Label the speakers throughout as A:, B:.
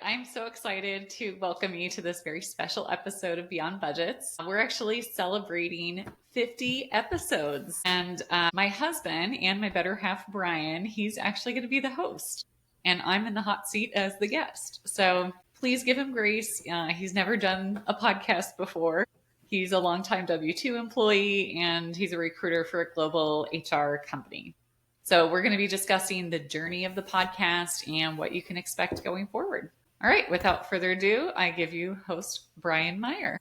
A: I'm so excited to welcome you to this very special episode of Beyond Budgets. We're actually celebrating 50 episodes, and my husband and my better half, Bryan, he's actually going to be the host, and I'm in the hot seat as the guest. So please give him grace. He's never done a podcast before. He's a longtime W-2 employee, and he's a recruiter for a global HR company. So we're going to be discussing the journey of the podcast and what you can expect going forward. All right, without further ado, I give you host Bryan Meyer.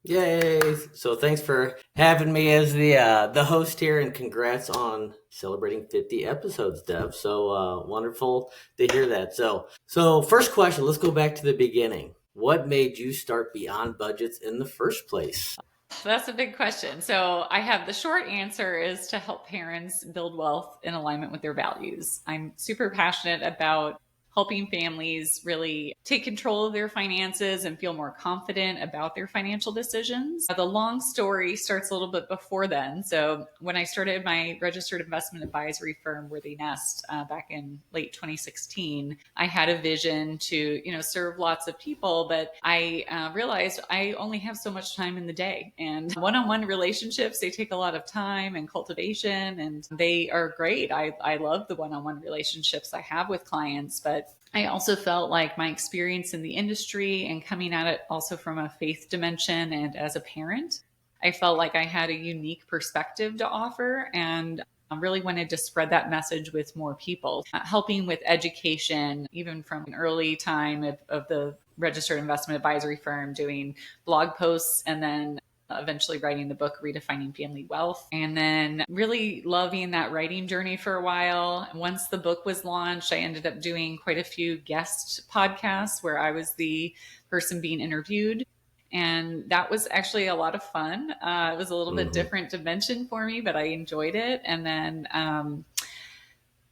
B: Yay! So thanks for having me as the host here, and congrats on celebrating 50 episodes, Deb. So wonderful to hear that. So first question, let's go back to the beginning. What made you start Beyond Budgets in the first place?
A: That's a big question. So I have the short answer is to help parents build wealth in alignment with their values. I'm super passionate about helping families really take control of their finances and feel more confident about their financial decisions. The long story starts a little bit before then. So when I started my registered investment advisory firm, WorthyNest, back in late 2016, I had a vision to, serve lots of people, but I realized I only have so much time in the day. And one-on-one relationships, they take a lot of time and cultivation, and they are great. I love the one-on-one relationships I have with clients, but I also felt like my experience in the industry and coming at it also from a faith dimension and as a parent, I felt like I had a unique perspective to offer, and I really wanted to spread that message with more people, helping with education, even from an early time of the registered investment advisory firm, doing blog posts, and then eventually writing the book, Redefining Family Wealth, and then really loving that writing journey for a while. Once the book was launched, I ended up doing quite a few guest podcasts where I was the person being interviewed. And that was actually a lot of fun. It was a little bit different dimension for me, but I enjoyed it. And then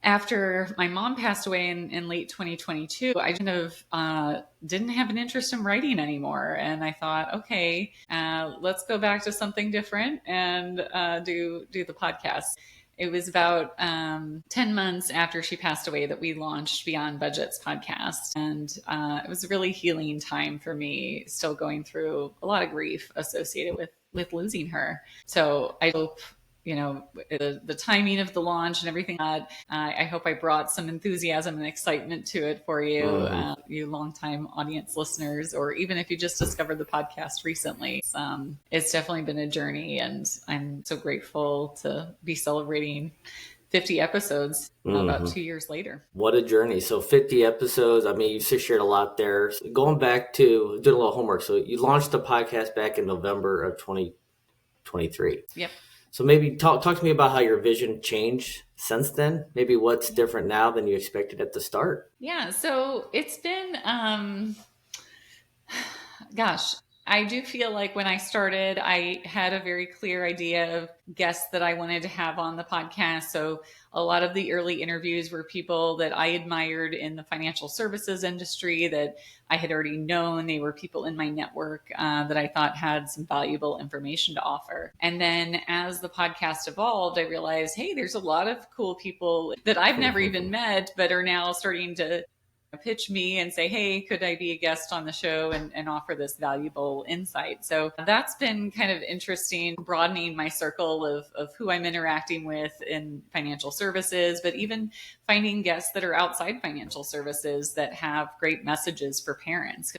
A: after my mom passed away in late 2022, I didn't have an interest in writing anymore. And I thought, okay, let's go back to something different and do the podcast. It was about 10 months after she passed away that we launched Beyond Budgets podcast. And it was a really healing time for me, still going through a lot of grief associated with losing her. So I hope the timing of the launch and everything. I hope I brought some enthusiasm and excitement to it for you, you longtime audience listeners, or even if you just discovered the podcast recently. It's definitely been a journey, and I'm so grateful to be celebrating 50 episodes about 2 years later.
B: What a journey. So 50 episodes. I mean, you just shared a lot there. So going back to doing a little homework. So you launched the podcast back in November of 2023.
A: Yep.
B: So maybe talk to me about how your vision changed since then. Maybe what's different now than you expected at the start.
A: Yeah. So it's been, I do feel like when I started, I had a very clear idea of guests that I wanted to have on the podcast. So a lot of the early interviews were people that I admired in the financial services industry that I had already known. They were people in my network that I thought had some valuable information to offer. And then as the podcast evolved, I realized, hey, there's a lot of cool people that I've never even met, but are now starting to pitch me and say, hey, could I be a guest on the show and offer this valuable insight? So that's been kind of interesting, broadening my circle of who I'm interacting with in financial services, but even finding guests that are outside financial services that have great messages for parents.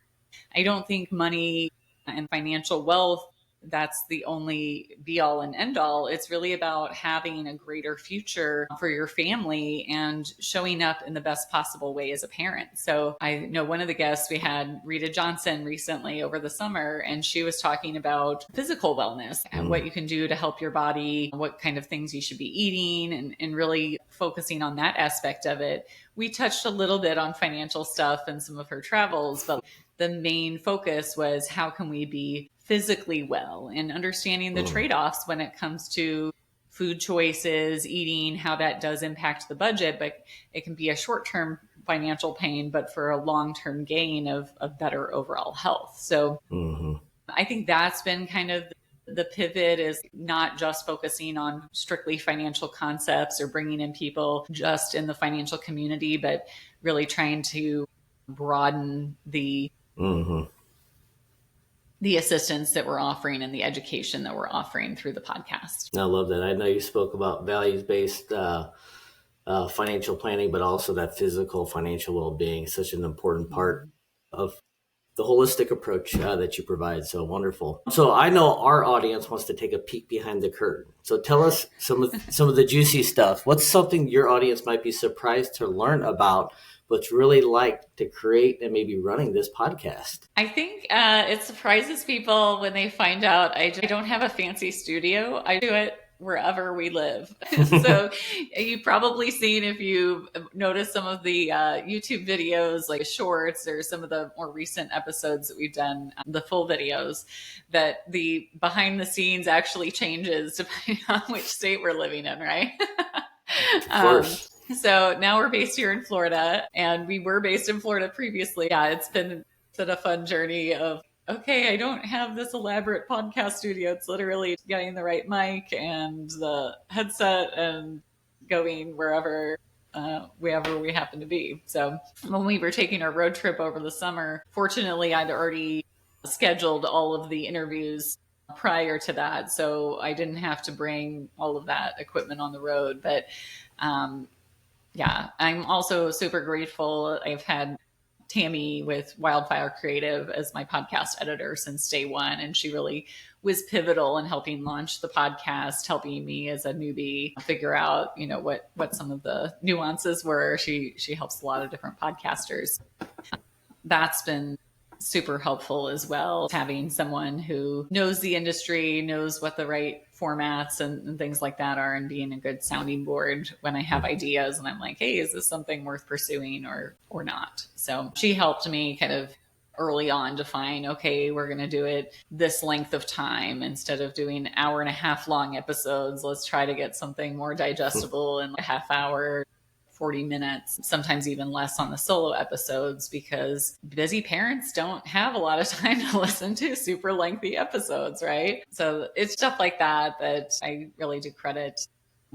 A: I don't think money and financial wealth, that's the only be all and end all. It's really about having a greater future for your family and showing up in the best possible way as a parent. So I know one of the guests we had, Rita Johnson, recently over the summer, and she was talking about physical wellness and what you can do to help your body, what kind of things you should be eating, and really focusing on that aspect of it. We touched a little bit on financial stuff and some of her travels, but the main focus was how can we be physically well and understanding the trade-offs when it comes to food choices, eating, how that does impact the budget, but it can be a short-term financial pain, but for a long-term gain of better overall health. So I think that's been kind of the pivot, is not just focusing on strictly financial concepts or bringing in people just in the financial community, but really trying to broaden the assistance that we're offering and the education that we're offering through the podcast.
B: I love that. I know you spoke about values-based financial planning, but also that physical financial well-being is such an important part of the holistic approach that you provide. So wonderful. So I know our audience wants to take a peek behind the curtain. So tell us some of the juicy stuff. What's something your audience might be surprised to learn about what's really like to create and maybe running this podcast?
A: I think it surprises people when they find out I don't have a fancy studio. I do it wherever we live. So you've probably seen, if you've noticed some of the YouTube videos, like shorts or some of the more recent episodes that we've done, the full videos, that the behind the scenes actually changes depending on which state we're living in, right?
B: Of course.
A: So now we're based here in Florida, and we were based in Florida previously. Yeah, it's been a fun journey of, okay, I don't have this elaborate podcast studio. It's literally getting the right mic and the headset and going wherever we happen to be. So when we were taking our road trip over the summer, fortunately, I'd already scheduled all of the interviews prior to that. So I didn't have to bring all of that equipment on the road. But yeah, I'm also super grateful. I've had Tammy with Wildfire Creative as my podcast editor since day one. And she really was pivotal in helping launch the podcast, helping me as a newbie figure out, what some of the nuances were. She helps a lot of different podcasters. That's been super helpful as well, having someone who knows the industry, knows what the right formats and things like that are, and being a good sounding board when I have ideas and I'm like, hey, is this something worth pursuing or not? So she helped me kind of early on define, okay, we're going to do it this length of time instead of doing 1.5 hour long episodes. Let's try to get something more digestible in a half hour, 40 minutes, sometimes even less on the solo episodes, because busy parents don't have a lot of time to listen to super lengthy episodes, right? So it's stuff like that I really do credit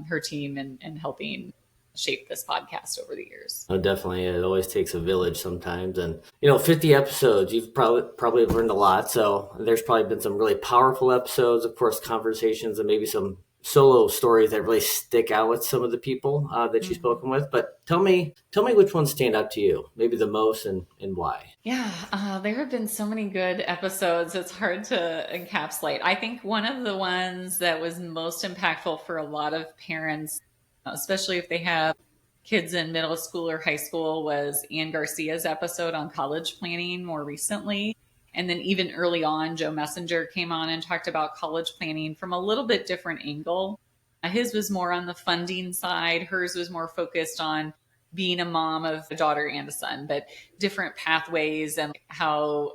A: her team in helping shape this podcast over the years.
B: Oh, definitely. It always takes a village sometimes. And, 50 episodes, you've probably learned a lot. So there's probably been some really powerful episodes, of course, conversations, and maybe some solo stories that really stick out with some of the people that you've spoken with. But tell me which ones stand out to you, maybe the most, and why.
A: Yeah, there have been so many good episodes. It's hard to encapsulate. I think one of the ones that was most impactful for a lot of parents, especially if they have kids in middle school or high school, was Ann Garcia's episode on college planning more recently. And then even early on, Joe Messenger came on and talked about college planning from a little bit different angle. His was more on the funding side. Hers was more focused on being a mom of a daughter and a son, but different pathways, and how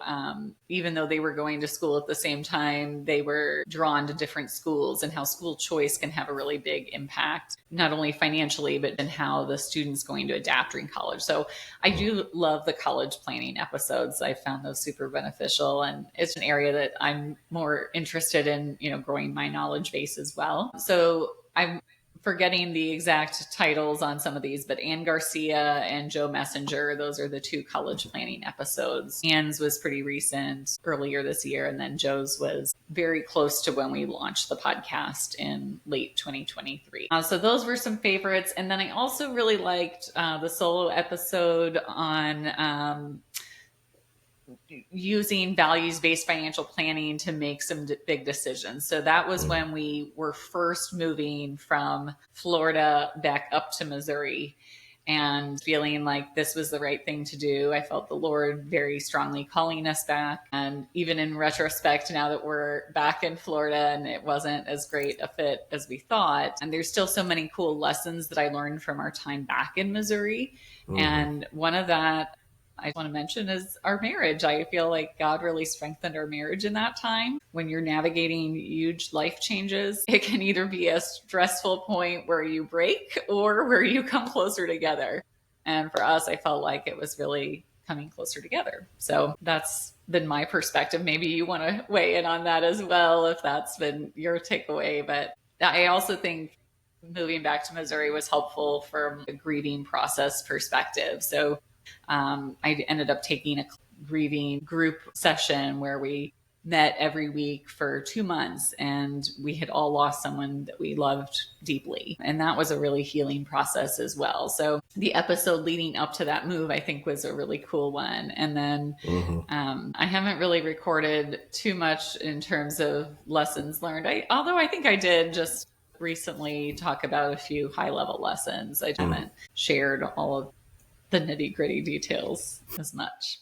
A: even though they were going to school at the same time, they were drawn to different schools, and how school choice can have a really big impact, not only financially, but in how the student's going to adapt during college. So I do love the college planning episodes. I found those super beneficial, and it's an area that I'm more interested in, growing my knowledge base as well. So I'm forgetting the exact titles on some of these, but Ann Garcia and Joe Messenger, those are the two college planning episodes. Ann's was pretty recent, earlier this year, and then Joe's was very close to when we launched the podcast in late 2023. So those were some favorites. And then I also really liked the solo episode on using values-based financial planning to make some big decisions. So that was when we were first moving from Florida back up to Missouri, and feeling like this was the right thing to do. I felt the Lord very strongly calling us back. And even in retrospect, now that we're back in Florida and it wasn't as great a fit as we thought, and there's still so many cool lessons that I learned from our time back in Missouri. And one of that I want to mention is our marriage. I feel like God really strengthened our marriage in that time. When you're navigating huge life changes, it can either be a stressful point where you break or where you come closer together. And for us, I felt like it was really coming closer together. So that's been my perspective. Maybe you want to weigh in on that as well, if that's been your takeaway. But I also think moving back to Missouri was helpful from a grieving process perspective. So I ended up taking a grieving group session where we met every week for 2 months, and we had all lost someone that we loved deeply. And that was a really healing process as well. So the episode leading up to that move, I think, was a really cool one. And then I haven't really recorded too much in terms of lessons learned. Although I think I did just recently talk about a few high-level lessons. I haven't shared all of the nitty-gritty details as much.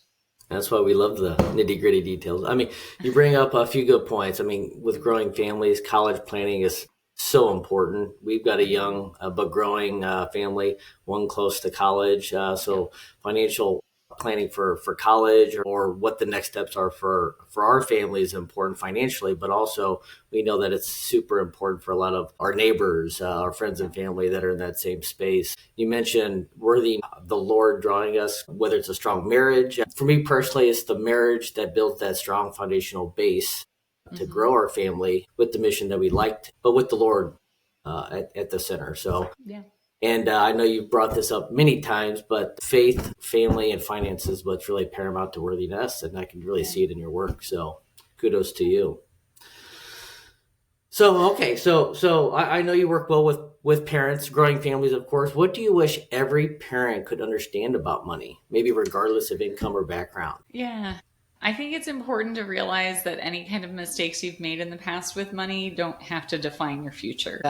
B: That's why we love the nitty gritty details. I mean, you bring up a few good points. I mean, with growing families, college planning is so important. We've got a young but growing family, one close to college. So financial planning for college or what the next steps are for our family is important financially, but also we know that it's super important for a lot of our neighbors, our friends and family that are in that same space. You mentioned worthy, the Lord drawing us, whether it's a strong marriage. For me personally, it's the marriage that builds that strong foundational base to grow our family with the mission that we liked, but with the Lord at the center. So
A: yeah.
B: And I know you've brought this up many times, but faith, family, and finances is what's really paramount to WorthyNest, and I can really see it in your work. So kudos to you. So, okay, so I know you work well with parents, growing families, of course. What do you wish every parent could understand about money, maybe regardless of income or background?
A: Yeah. I think it's important to realize that any kind of mistakes you've made in the past with money don't have to define your future.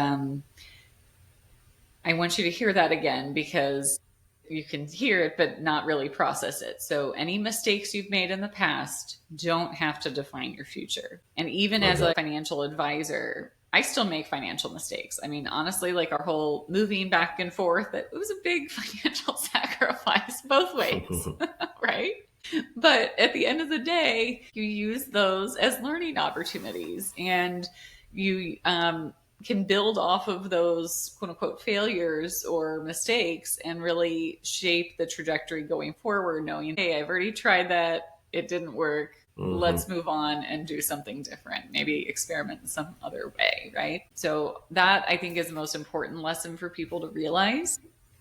A: I want you to hear that again because you can hear it, but not really process it. So any mistakes you've made in the past don't have to define your future. And even as a financial advisor, I still make financial mistakes. I mean, honestly, like our whole moving back and forth, it was a big financial sacrifice both ways, right? But at the end of the day, you use those as learning opportunities, and you can build off of those quote unquote failures or mistakes and really shape the trajectory going forward, knowing, hey, I've already tried that. It didn't work. Let's move on and do something different. Maybe experiment in some other way, right? So that I think is the most important lesson for people to realize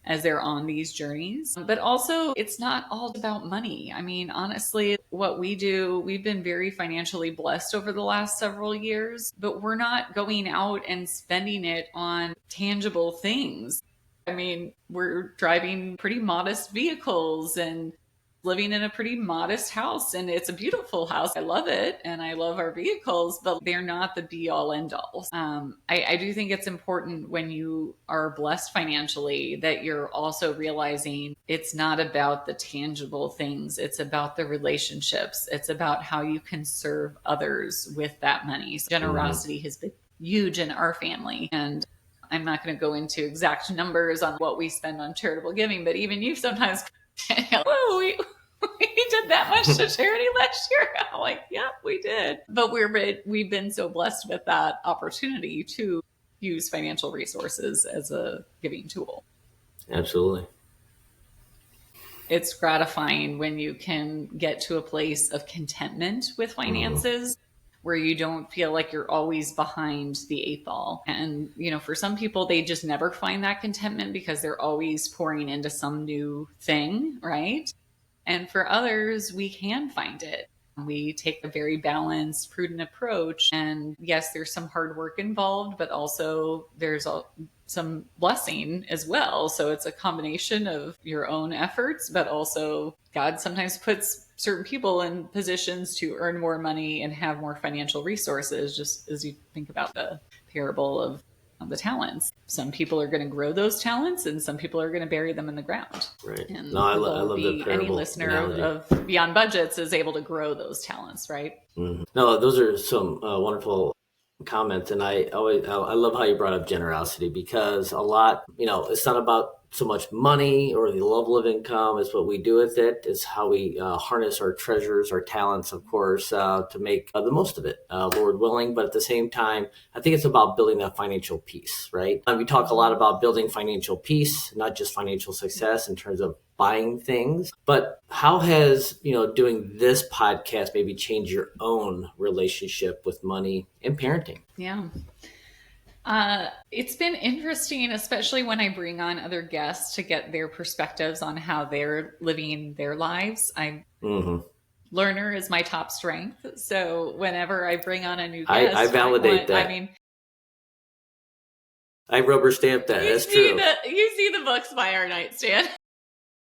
A: as they're on these journeys. But also, it's not all about money. I mean, honestly, what we do, we've been very financially blessed over the last several years, but we're not going out and spending it on tangible things. I mean, we're driving pretty modest vehicles and living in a pretty modest house, and it's a beautiful house. I love it, and I love our vehicles, but they're not the be all end all. I do think it's important when you are blessed financially that you're also realizing it's not about the tangible things. It's about the relationships. It's about how you can serve others with that money. So generosity has been huge in our family, and I'm not going to go into exact numbers on what we spend on charitable giving, but even you sometimes whoa, we did that much to charity last year. I'm like, yeah, we did. But we've been so blessed with that opportunity to use financial resources as a giving tool.
B: Absolutely.
A: It's gratifying when you can get to a place of contentment with finances where you don't feel like you're always behind the eight ball. And, for some people, they just never find that contentment because they're always pouring into some new thing, right? And for others, we can find it. We take a very balanced, prudent approach. And yes, there's some hard work involved, but also there's some blessing as well. So it's a combination of your own efforts, but also God sometimes puts certain people in positions to earn more money and have more financial resources, just as you think about the parable of the talents. Some people are going to grow those talents and some people are going to bury them in the ground.
B: Right.
A: And
B: no, I love the parable
A: any listener of Beyond Budgets is able to grow those talents, right?
B: No, those are some wonderful comments. And I love how you brought up generosity because a lot, it's not about so much money or the level of income. It's what we do with it. It's how we harness our treasures, our talents, of course, to make the most of it, Lord willing. But at the same time, I think it's about building that financial peace, right? We talk a lot about building financial peace, not just financial success in terms of buying things. But how has, doing this podcast maybe changed your own relationship with money and parenting?
A: Yeah. It's been interesting, especially when I bring on other guests to get their perspectives on how they're living their lives. Learner is my top strength. So whenever I bring on a new guest,
B: I validate that.
A: I mean,
B: I rubber stamp that. That's true.
A: You see the books by our nightstand.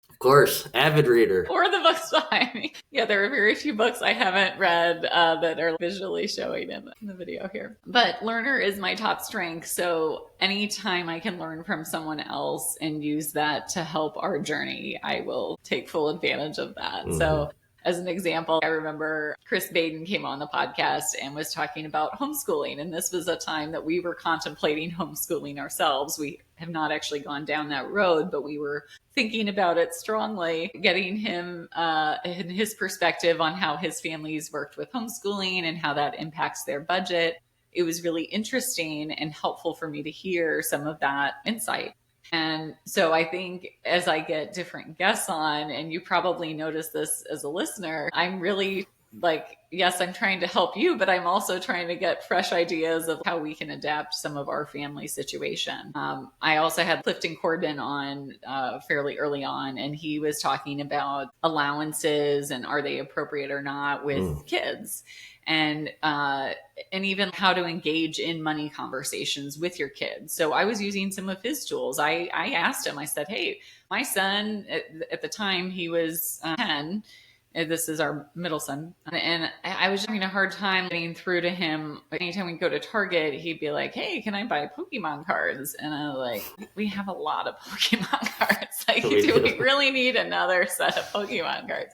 B: Of course, avid reader.
A: Or the books behind me. Yeah, there are very few books I haven't read that are visually showing in the video here. But learner is my top strength. So anytime I can learn from someone else and use that to help our journey, I will take full advantage of that. So as an example, I remember Chris Baden came on the podcast and was talking about homeschooling. And this was a time that we were contemplating homeschooling ourselves. We have not actually gone down that road, but we were thinking about it strongly, getting him and his perspective on how his family's worked with homeschooling and how that impacts their budget. It was really interesting and helpful for me to hear some of that insight. And so I think as I get different guests on, and you probably notice this as a listener, I'm really like, yes, I'm trying to help you, but I'm also trying to get fresh ideas of how we can adapt some of our family situation. I also had Clifton Corbin on fairly early on, and he was talking about allowances and are they appropriate or not with kids. And even how to engage in money conversations with your kids. So I was using some of his tools. I asked him, I said, hey, my son, at the time he was 10, this is our middle son. And I was having a hard time getting through to him. Anytime we go to Target, he'd be like, hey, can I buy Pokemon cards? And I was like, we have a lot of Pokemon cards. Like, do we really need another set of Pokemon cards?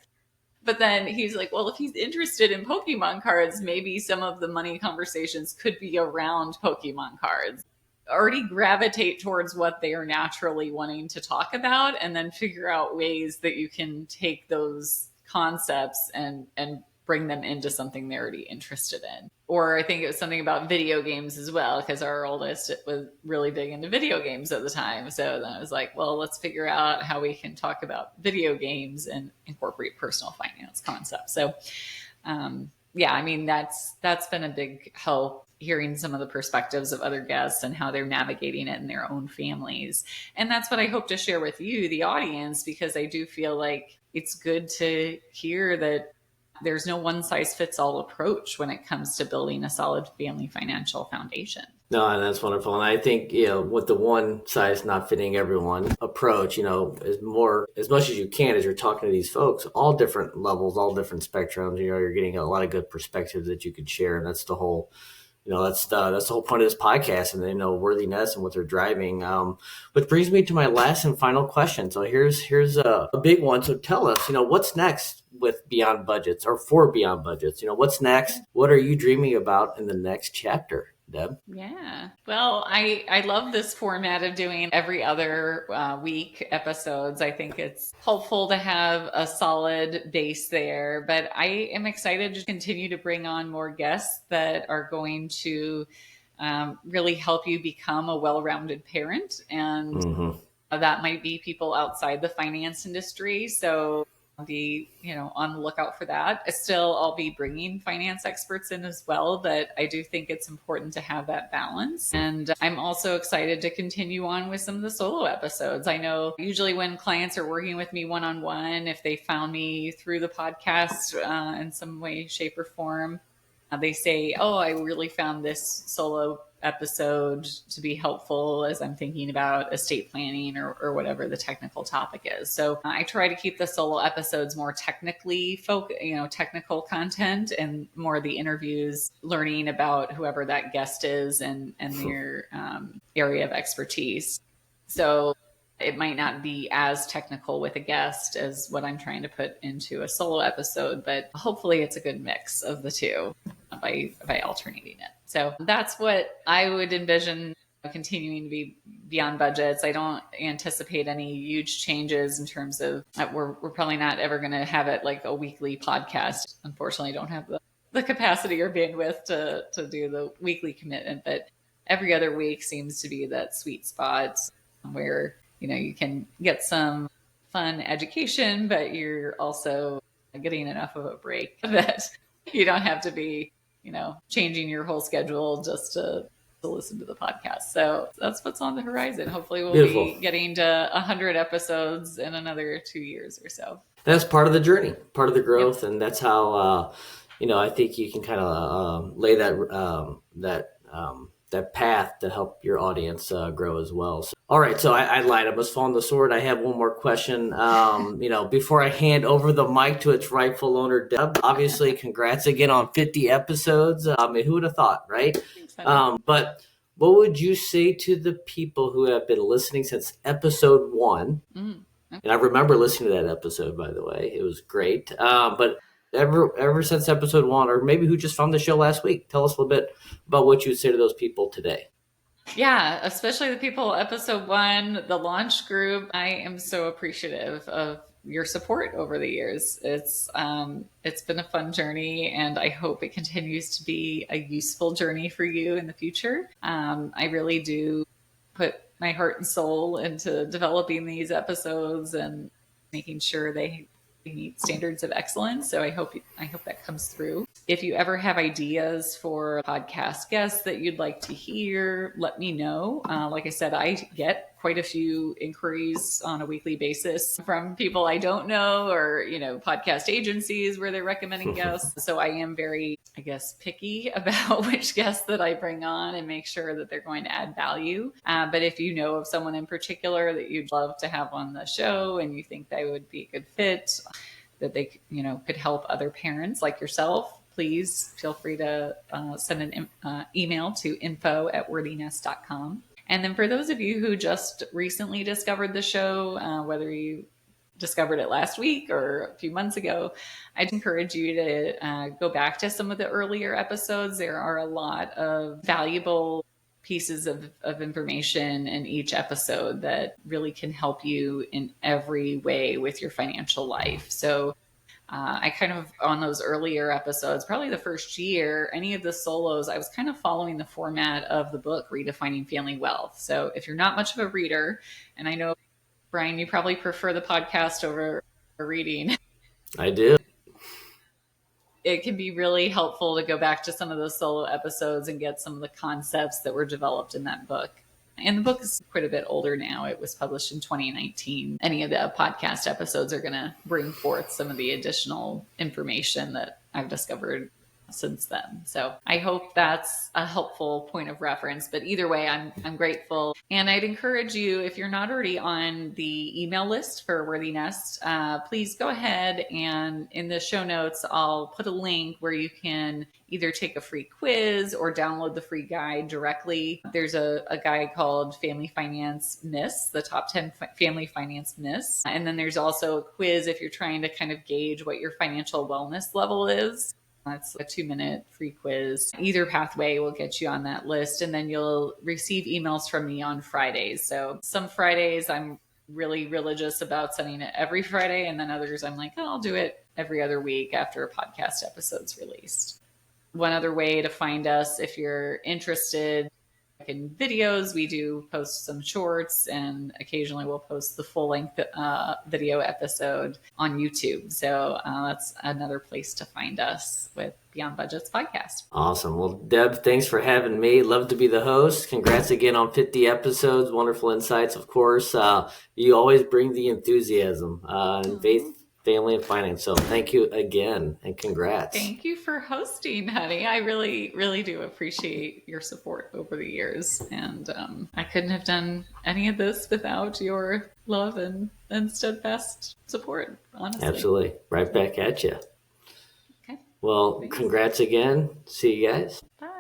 A: But then he's like, well, if he's interested in Pokemon cards, maybe some of the money conversations could be around Pokemon cards. Already gravitate towards what they are naturally wanting to talk about, and then figure out ways that you can take those concepts and bring them into something they're already interested in. Or I think it was something about video games as well, because our oldest was really big into video games at the time. So then I was like, well, let's figure out how we can talk about video games and incorporate personal finance concepts. So yeah, I mean, that's been a big help, hearing some of the perspectives of other guests and how they're navigating it in their own families. And that's what I hope to share with you, the audience, because I do feel like it's good to hear that there's no one size fits all approach when it comes to building a solid family financial foundation.
B: No, and that's wonderful. And I think, with the one size not fitting everyone approach, is more, as much as you can, as you're talking to these folks, all different levels, all different spectrums, you're getting a lot of good perspectives that you could share. And that's the whole, that's the whole point of this podcast, and WorthyNest and what they're driving. Which brings me to my last and final question. So here's a big one. So tell us, what's next with Beyond Budgets, or for Beyond Budgets? What's next? What are you dreaming about in the next chapter, Deb?
A: Yeah. Well, I love this format of doing every other week episodes. I think it's helpful to have a solid base there, but I am excited to continue to bring on more guests that are going to really help you become a well-rounded parent. And that might be people outside the finance industry. So be on the lookout for that. I'll be bringing finance experts in as well, but I do think it's important to have that balance. And I'm also excited to continue on with some of the solo episodes. I know usually when clients are working with me one-on-one, if they found me through the podcast in some way, shape, or form, they say, oh, I really found this solo episode to be helpful as I'm thinking about estate planning or whatever the technical topic is. So I try to keep the solo episodes more technically technical content, and more of the interviews, learning about whoever that guest is and their area of expertise. So it might not be as technical with a guest as what I'm trying to put into a solo episode, but hopefully it's a good mix of the two by alternating it. So that's what I would envision continuing to be Beyond Budgets. I don't anticipate any huge changes in terms of we're probably not ever going to have it like a weekly podcast. Unfortunately, I don't have the capacity or bandwidth to do the weekly commitment, but every other week seems to be that sweet spot where you can get some fun education, but you're also getting enough of a break that you don't have to be, changing your whole schedule just to to listen to the podcast. So that's what's on the horizon. Hopefully we'll
B: Beautiful.
A: be getting to 100 episodes in another 2 years or so.
B: That's part of the journey, part of the growth. Yep. And that's how, I think you can kind of lay that path to help your audience grow as well. So, all right. So I lied. I must fall on the sword. I have one more question. Before I hand over the mic to its rightful owner, Deb, obviously, congrats again on 50 episodes. Who would have thought, right? But what would you say to the people who have been listening since episode 1? Mm-hmm. And I remember listening to that episode, by the way. It was great. But ever since episode 1, or maybe who just found the show last week, tell us a little bit about what you would say to those people today.
A: Yeah, especially the people episode 1, the launch group. I am so appreciative of your support over the years. It's been a fun journey, and I hope it continues to be a useful journey for you in the future. I really do put my heart and soul into developing these episodes and making sure they meet standards of excellence. So I hope that comes through. If you ever have ideas for podcast guests that you'd like to hear, let me know. Like I said, I get quite a few inquiries on a weekly basis from people I don't know, or, podcast agencies where they're recommending guests. So I am very, picky about which guests that I bring on and make sure that they're going to add value. But if you know of someone in particular that you'd love to have on the show and you think they would be a good fit, that they, could help other parents like yourself, please feel free to send an email to info@WorthyNest.com. And then for those of you who just recently discovered the show, whether you discovered it last week or a few months ago, I'd encourage you to go back to some of the earlier episodes. There are a lot of valuable pieces of information in each episode that really can help you in every way with your financial life. So I kind of, on those earlier episodes, probably the first year, any of the solos, I was kind of following the format of the book, Redefining Family Wealth. So if you're not much of a reader, and I know, Bryan, you probably prefer the podcast over reading.
B: I do.
A: It can be really helpful to go back to some of those solo episodes and get some of the concepts that were developed in that book. And the book is quite a bit older now. It was published in 2019. Any of the podcast episodes are going to bring forth some of the additional information that I've discovered since then. So I hope that's a helpful point of reference. But either way, I'm grateful. And I'd encourage you, if you're not already on the email list for WorthyNest, please go ahead, and in the show notes, I'll put a link where you can either take a free quiz or download the free guide directly. There's a guide called Family Finance Myths, the top 10 family finance myths. And then there's also a quiz if you're trying to kind of gauge what your financial wellness level is. That's a 2-minute free quiz. Either pathway will get you on that list. And then you'll receive emails from me on Fridays. So some Fridays I'm really religious about sending it every Friday. And then others I'm like, I'll do it every other week after a podcast episode's released. One other way to find us, if you're interested in videos, we do post some shorts, and occasionally we'll post the full-length video episode on YouTube. So that's another place to find us with Beyond Budgets podcast.
B: Awesome. Well, Deb, thanks for having me. Love to be the host. Congrats again on 50 episodes. Wonderful insights, of course. You always bring the enthusiasm and faith, family, and finance. So thank you again, and congrats.
A: Thank you for hosting, honey. I really, really do appreciate your support over the years. And I couldn't have done any of this without your love and steadfast support, honestly.
B: Absolutely. Right back at you.
A: Okay.
B: Well, Congrats again. See you guys.
A: Bye.